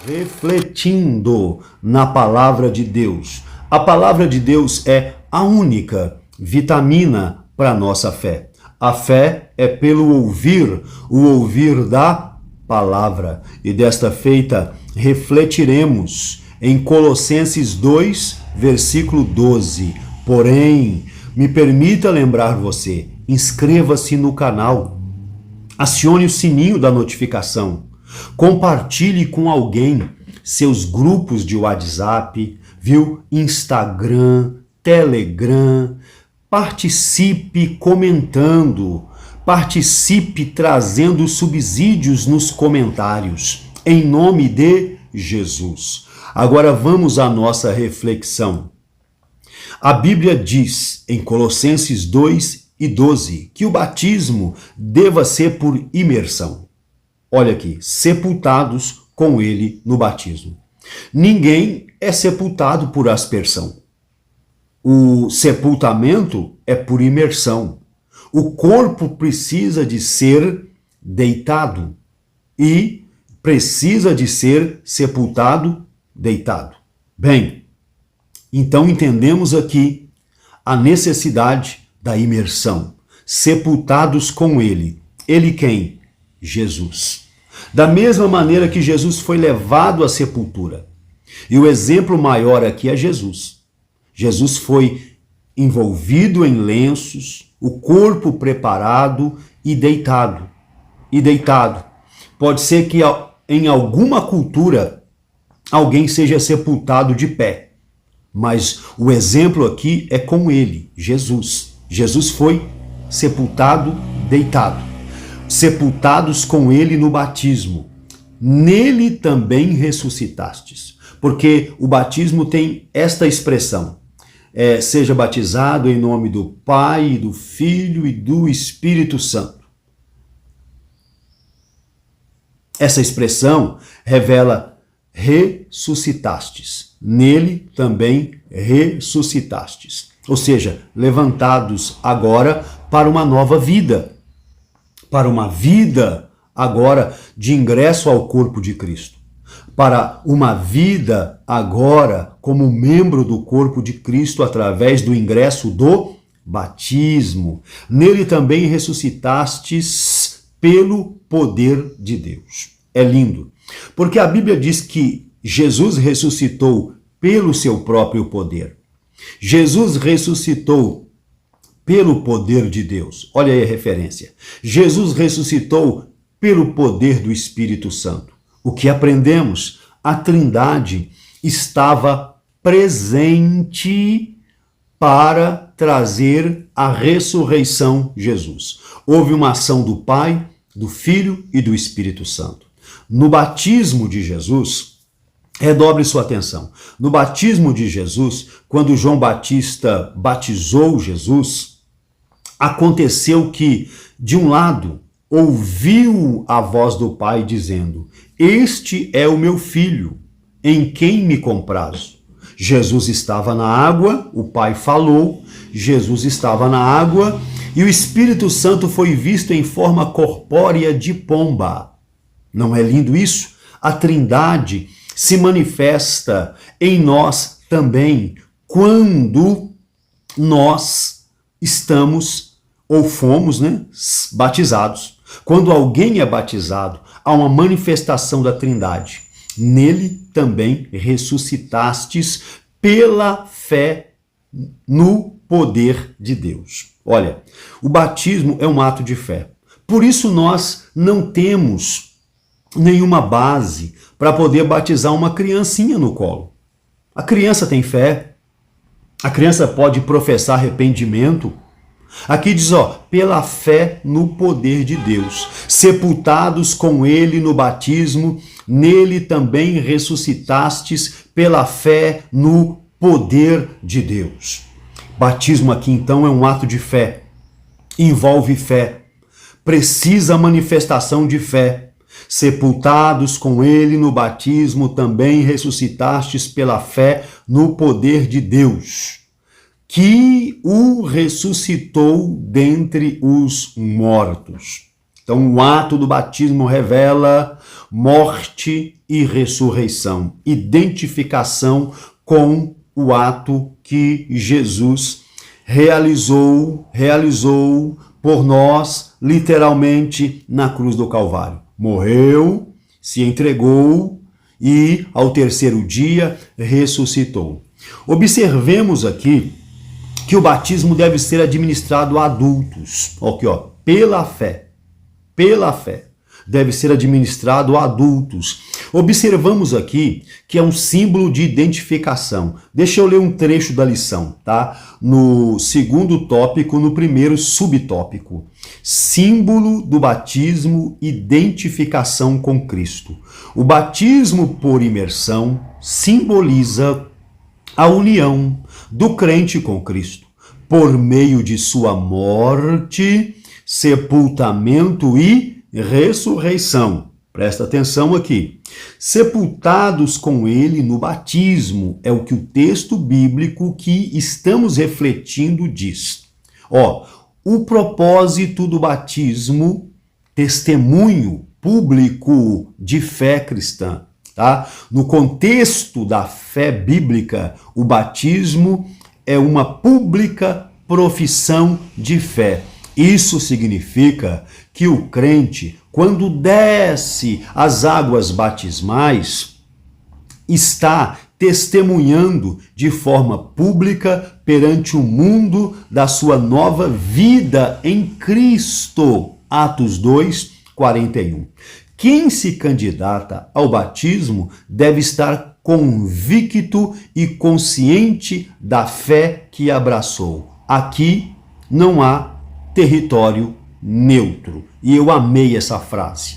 refletindo na palavra de Deus. A palavra de Deus é a única vitamina para a nossa fé. A fé é pelo ouvir, o ouvir da palavra. E desta feita refletiremos em Colossenses 2, versículo 12. Porém, me permita lembrar você, inscreva-se no canal, acione o sininho da notificação, compartilhe com alguém seus grupos de WhatsApp, Instagram, Telegram, participe comentando, participe trazendo subsídios nos comentários, em nome de Jesus. Agora vamos à nossa reflexão. A Bíblia diz em Colossenses 2 e 12 que o batismo deva ser por imersão. Olha aqui, sepultados com ele no batismo. Ninguém é sepultado por aspersão. O sepultamento é por imersão. O corpo precisa de ser deitado e precisa de ser sepultado deitado. Bem, então entendemos aqui a necessidade da imersão. Sepultados com ele. Ele quem? Jesus. Da mesma maneira que Jesus foi levado à sepultura. E o exemplo maior aqui é Jesus. Jesus foi envolvido em lenços, o corpo preparado e deitado. Pode ser que em alguma cultura alguém seja sepultado de pé. Mas o exemplo aqui é com ele, Jesus. Jesus foi sepultado deitado. Sepultados com ele no batismo. Nele também ressuscitastes. Porque o batismo tem esta expressão. Seja batizado em nome do Pai, do Filho e do Espírito Santo. Essa expressão revela ressuscitastes. Nele também ressuscitastes. Ou seja, levantados agora para uma nova vida. Para uma vida agora de ingresso ao corpo de Cristo. Para uma vida agora como membro do corpo de Cristo através do ingresso do batismo. Nele também ressuscitastes pelo poder de Deus. É lindo, porque a Bíblia diz que Jesus ressuscitou pelo seu próprio poder. Jesus ressuscitou pelo poder de Deus. Olha aí a referência. Jesus ressuscitou pelo poder do Espírito Santo. O que aprendemos? A Trindade estava presente para trazer a ressurreição de Jesus. Houve uma ação do Pai, do Filho e do Espírito Santo. No batismo de Jesus, redobre sua atenção. No batismo de Jesus, quando João Batista batizou Jesus, aconteceu que, de um lado, ouviu a voz do Pai dizendo: este é o meu filho, em quem me comprazo. Jesus estava na água, o Pai falou, Jesus estava na água e o Espírito Santo foi visto em forma corpórea de pomba. Não é lindo isso? A Trindade se manifesta em nós também quando nós estamos ou fomos, batizados. Quando alguém é batizado, há uma manifestação da Trindade. Nele também ressuscitastes pela fé no poder de Deus. Olha, o batismo é um ato de fé. Por isso nós não temos nenhuma base para poder batizar uma criancinha no colo. A criança tem fé, a criança pode professar arrependimento. Aqui diz, pela fé no poder de Deus, sepultados com ele no batismo, nele também ressuscitastes pela fé no poder de Deus. Batismo aqui então é um ato de fé, envolve fé, precisa manifestação de fé. Sepultados com ele no batismo, também ressuscitastes pela fé no poder de Deus, que o ressuscitou dentre os mortos. Então, o ato do batismo revela morte e ressurreição, identificação com o ato que Jesus realizou por nós, literalmente, na cruz do Calvário. Morreu, se entregou e, ao terceiro dia, ressuscitou. Observemos aqui que o batismo deve ser administrado a adultos. Aqui, ó, pela fé. Pela fé. Deve ser administrado a adultos. Observamos aqui que é um símbolo de identificação. Deixa eu ler um trecho da lição, tá? No segundo tópico, no primeiro subtópico. Símbolo do batismo, identificação com Cristo. O batismo por imersão simboliza a união do crente com Cristo, por meio de sua morte, sepultamento e ressurreição. Presta atenção aqui. Sepultados com ele no batismo, é o que o texto bíblico que estamos refletindo diz. Ó, o propósito do batismo, testemunho público de fé cristã. Tá? No contexto da fé bíblica, o batismo é uma pública profissão de fé. Isso significa que o crente, quando desce as águas batismais, está testemunhando de forma pública perante o mundo da sua nova vida em Cristo. Atos 2, 41. Quem se candidata ao batismo deve estar convicto e consciente da fé que abraçou. Aqui não há território neutro. E eu amei essa frase.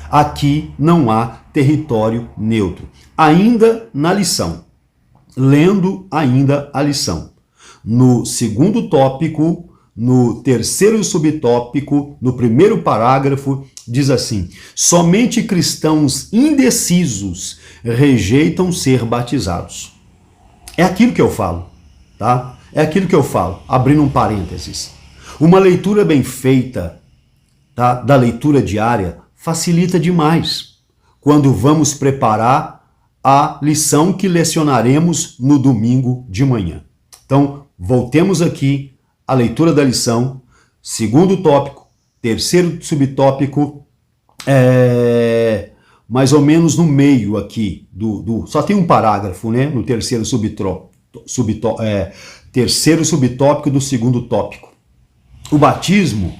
Aqui não há território neutro. Ainda na lição, lendo ainda a lição. No segundo tópico, no terceiro subtópico, no primeiro parágrafo, diz assim: somente cristãos indecisos rejeitam ser batizados. É aquilo que eu falo, tá? É aquilo que eu falo, abrindo um parênteses. Uma leitura bem feita, tá, da leitura diária facilita demais quando vamos preparar a lição que lecionaremos no domingo de manhã. Então, voltemos aqui à leitura da lição, segundo tópico, terceiro subtópico, mais ou menos no meio aqui, só tem um parágrafo, né, no terceiro terceiro subtópico do segundo tópico. O batismo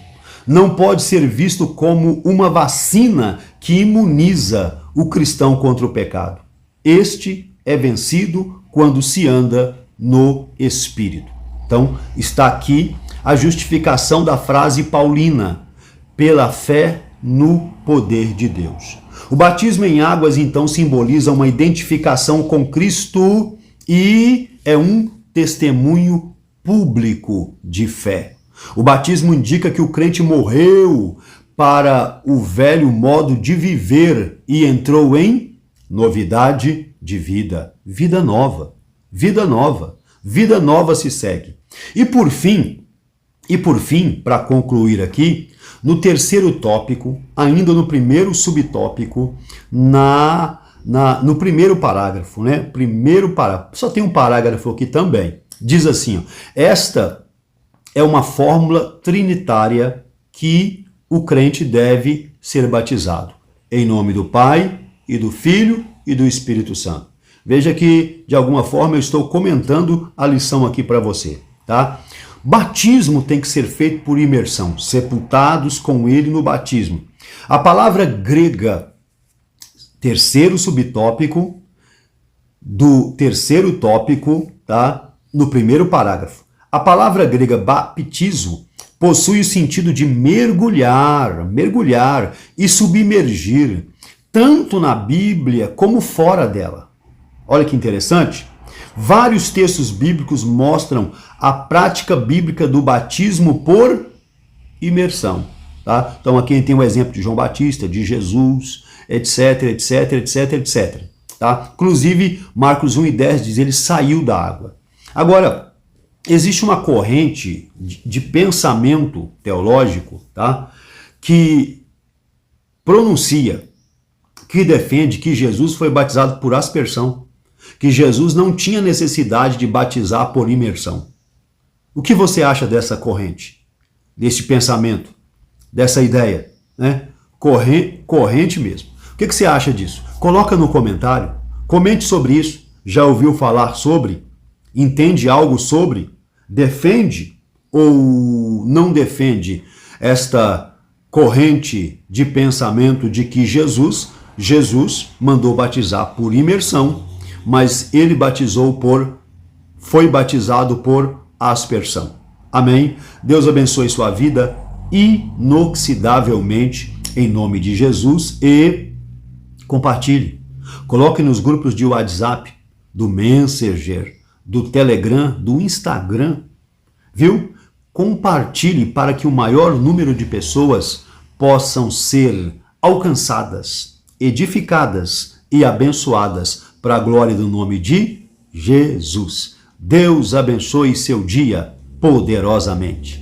não pode ser visto como uma vacina que imuniza o cristão contra o pecado. Este é vencido quando se anda no Espírito. Então, está aqui a justificação da frase paulina, pela fé no poder de Deus. O batismo em águas, então, simboliza uma identificação com Cristo e é um testemunho público de fé. O batismo indica que o crente morreu para o velho modo de viver e entrou em novidade de vida. Vida nova, vida nova, vida nova se segue. E por fim, para concluir aqui, no terceiro tópico, ainda no primeiro subtópico, no primeiro parágrafo, né? Primeiro parágrafo, só tem um parágrafo aqui também. Diz assim, ó, esta é uma fórmula trinitária que o crente deve ser batizado. Em nome do Pai, e do Filho, e do Espírito Santo. Veja que, de alguma forma, eu estou comentando a lição aqui para você, tá? Batismo tem que ser feito por imersão, sepultados com ele no batismo. A palavra grega, terceiro subtópico, do terceiro tópico, tá? No primeiro parágrafo. A palavra grega baptizo possui o sentido de mergulhar e submergir, tanto na Bíblia como fora dela. Olha que interessante. Vários textos bíblicos mostram a prática bíblica do batismo por imersão. Tá? Então aqui tem o exemplo de João Batista, de Jesus, etc, etc, etc, etc. Tá? Inclusive, Marcos 1:10 diz, ele saiu da água. Agora, existe uma corrente de pensamento teológico, tá? Que pronuncia, que defende que Jesus foi batizado por aspersão, que Jesus não tinha necessidade de batizar por imersão. O que você acha dessa corrente, desse pensamento, dessa ideia, né? Corrente mesmo. O que você acha disso? Coloca no comentário, comente sobre isso. Já ouviu falar sobre? Entende algo sobre? Defende ou não defende esta corrente de pensamento de que Jesus mandou batizar por imersão, mas ele foi batizado por aspersão. Amém? Deus abençoe sua vida inoxidavelmente em nome de Jesus e compartilhe. Coloque nos grupos de WhatsApp, do Messenger, do Telegram, do Instagram, viu? Compartilhe para que o maior número de pessoas possam ser alcançadas, edificadas e abençoadas para a glória do nome de Jesus. Deus abençoe seu dia poderosamente.